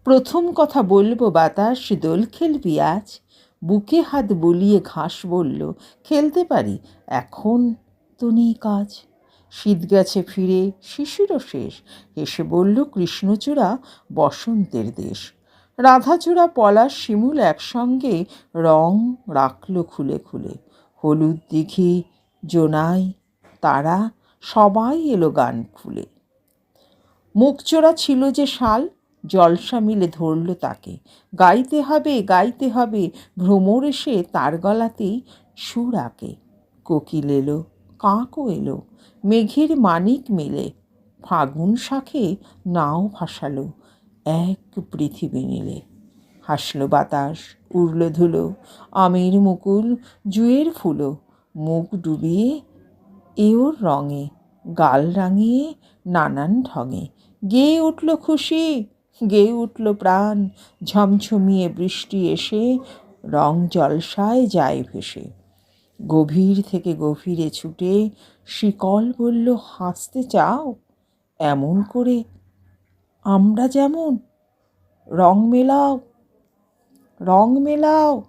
প্রথম কথা বলবো বাতাস, দোল খেলবি আজ? বুকে হাত বুলিয়ে ঘাস বলল, খেলতে পারি, এখন তো নেই কাজ। শীত গেছে ফিরে, শিশিরও শেষ। এসে বলল কৃষ্ণচূড়া বসন্তের দেশ। রাধাচূড়া পলাশ শিমুল একসঙ্গে রং রাখল খুলে খুলে। হলুদ দিঘি, জোনাই, তারা সবাই এলো গান খুলে। মুখচোরা ছিল যে শাল, জলসা মিলে ধরল তাকে। গাইতে হবে গাইতে হবে, ভ্রমর এসে তার গলাতেই সুর আঁকে। কোকিল এলো, কাকও এলো, মেঘের মানিক মেলে। ফাগুন শাখে নাও ভাসালো, এক পৃথিবী নীলে। হাসলো বাতাস, উড়ল ধুলো, আমের মুকুল, জুঁয়ের ফুলো। মুখ ডুবিয়ে এ ওর রঙে, গাল রাঙিয়ে নানান ঢঙে। গেয়ে উঠল খুশি, গেয়ে উঠল প্রাণ, ঝমঝমিয়ে বৃষ্টি এসে রং জলসায় যায় ভেসে। গভীর থেকে গভীরে ছুটে শিকল বলল, হাসতে চাও এমন করে আমরা যেমন? রং মেলাও, রং মেলাও।